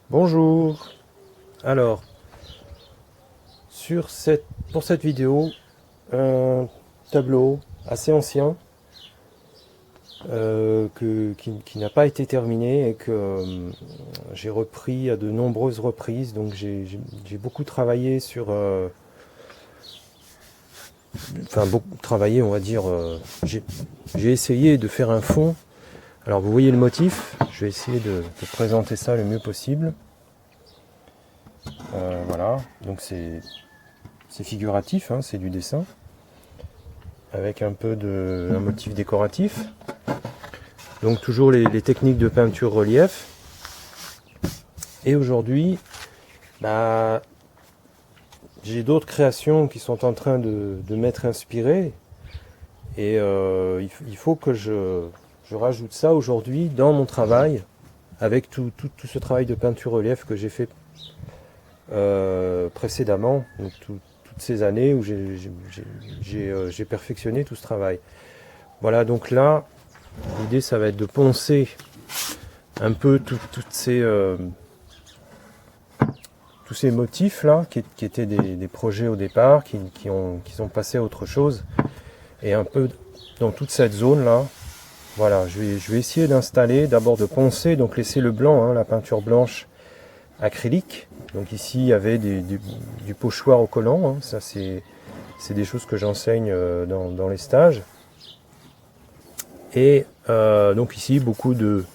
Bonjour. Alors, pour cette vidéo, un tableau assez ancien qui n'a pas été terminé et que j'ai repris à de nombreuses reprises. Donc j'ai beaucoup travaillé sur... beaucoup travaillé, on va dire... j'ai essayé de faire un fond. Alors vous voyez le motif, je vais essayer de présenter ça le mieux possible. Voilà, donc c'est figuratif, hein, c'est du dessin, avec un motif décoratif. Donc toujours les techniques de peinture relief. Et aujourd'hui, j'ai d'autres créations qui sont en train de m'être inspirées. Et il faut que je rajoute ça aujourd'hui dans mon travail, avec tout ce travail de peinture relief que j'ai fait précédemment, donc toutes ces années où j'ai perfectionné tout ce travail. Voilà, donc là, l'idée ça va être de poncer un peu tous ces motifs là, qui étaient des projets au départ, qui sont passés à autre chose, et un peu dans toute cette zone là. Voilà, je vais essayer d'installer, d'abord de poncer, donc laisser le blanc, hein, la peinture blanche acrylique. Donc ici il y avait du pochoir au collant, hein. Ça c'est des choses que j'enseigne dans les stages. Et donc ici beaucoup de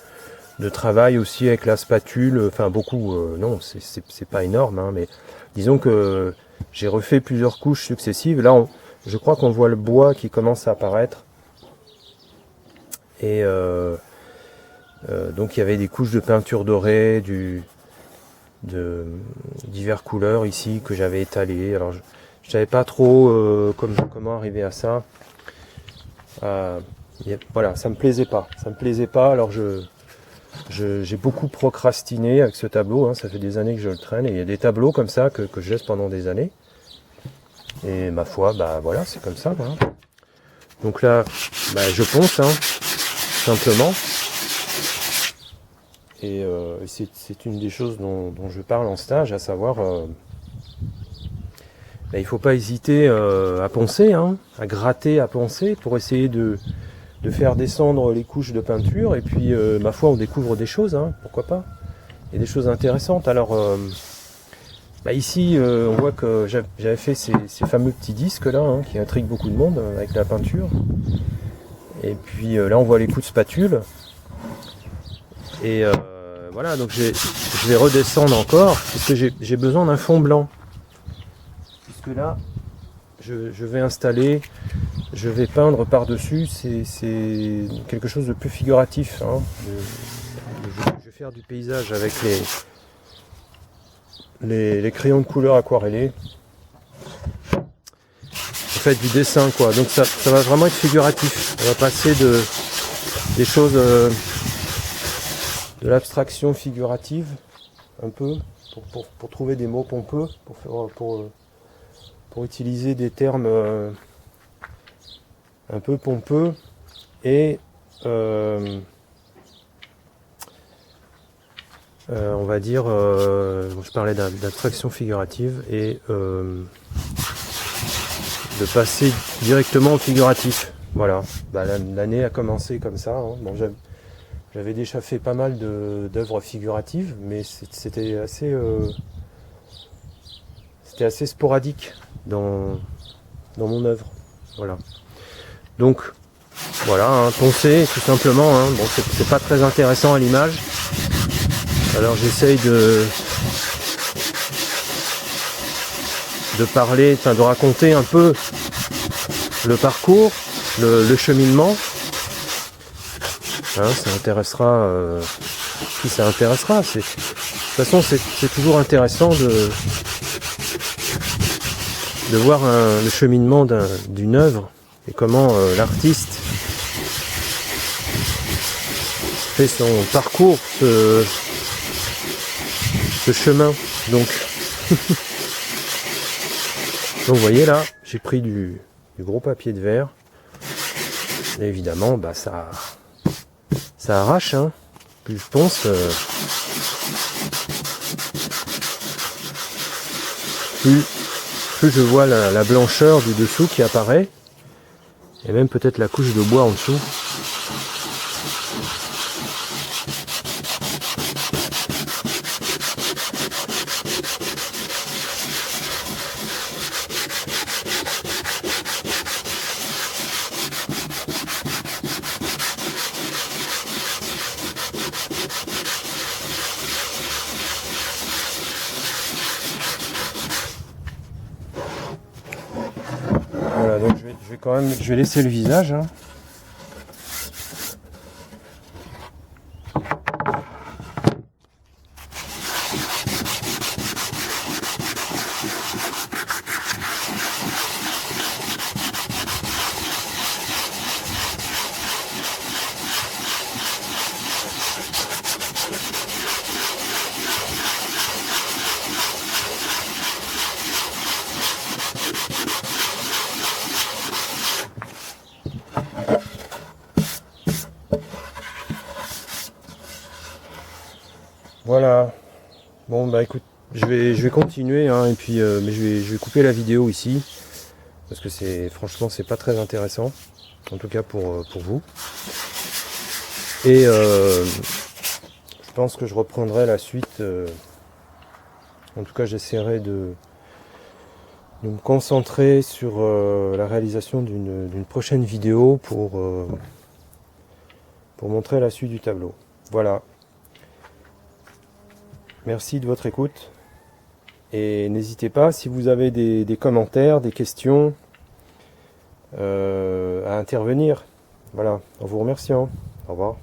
travail aussi avec la spatule, enfin beaucoup, non c'est pas énorme, hein, mais disons que j'ai refait plusieurs couches successives. Là je crois qu'on voit le bois qui commence à apparaître. Et donc il y avait des couches de peinture dorée, divers couleurs ici que j'avais étalées. Alors je savais pas trop comment arriver à ça. Voilà, ça me plaisait pas. Alors j'ai beaucoup procrastiné avec ce tableau, hein. Ça fait des années que je le traîne, et il y a des tableaux comme ça que je laisse pendant des années. Et ma foi, voilà, c'est comme ça, voilà. Donc là, je ponce, hein, simplement. Et c'est une des choses dont je parle en stage, à savoir, il ne faut pas hésiter à poncer, hein, à gratter, à poncer, pour essayer de faire descendre les couches de peinture. Et puis, ma foi, on découvre des choses, hein, pourquoi pas. Il y a des choses intéressantes. Alors, ici, on voit que j'avais fait ces fameux petits disques là, hein, qui intriguent beaucoup de monde avec la peinture. Et puis là, on voit les coups de spatule. Et voilà, donc je vais redescendre encore, puisque j'ai besoin d'un fond blanc. Puisque là, je vais peindre par-dessus, c'est quelque chose de plus figuratif, hein. Je vais faire du paysage avec les crayons de couleur aquarellés. En fait, du dessin, quoi. Donc ça va vraiment être figuratif. On va passer des choses... de l'abstraction figurative, un peu, pour trouver des mots pompeux, pour utiliser des termes un peu pompeux, et on va dire, je parlais d'abstraction figurative, et de passer directement au figuratif. Voilà, l'année a commencé comme ça, hein. Bon, j'avais déjà fait pas mal d'œuvres figuratives, mais c'était assez sporadique dans mon œuvre. Voilà. Donc voilà, hein, poncer tout simplement, hein. Bon, c'est pas très intéressant à l'image. Alors j'essaye de parler, de raconter un peu le parcours, le cheminement. Hein, ça intéressera qui ça intéressera. De toute façon, c'est toujours intéressant de voir le cheminement d'une œuvre, et comment l'artiste fait son parcours, ce chemin. Donc vous voyez là, j'ai pris du gros papier de verre, et évidemment ça arrache, hein. Plus je ponce, plus je vois la blancheur du dessous qui apparaît, et même peut-être la couche de bois en dessous. Voilà, donc je vais laisser le visage, hein. Voilà. Bon bah écoute, je vais continuer, hein, et puis mais je vais couper la vidéo ici parce que franchement c'est pas très intéressant, en tout cas pour vous. Et je pense que je reprendrai la suite. En tout cas, j'essaierai de me concentrer sur la réalisation d'une prochaine vidéo pour montrer la suite du tableau. Voilà. Merci de votre écoute. Et n'hésitez pas, si vous avez des commentaires, des questions, à intervenir. Voilà. En vous remerciant. Au revoir.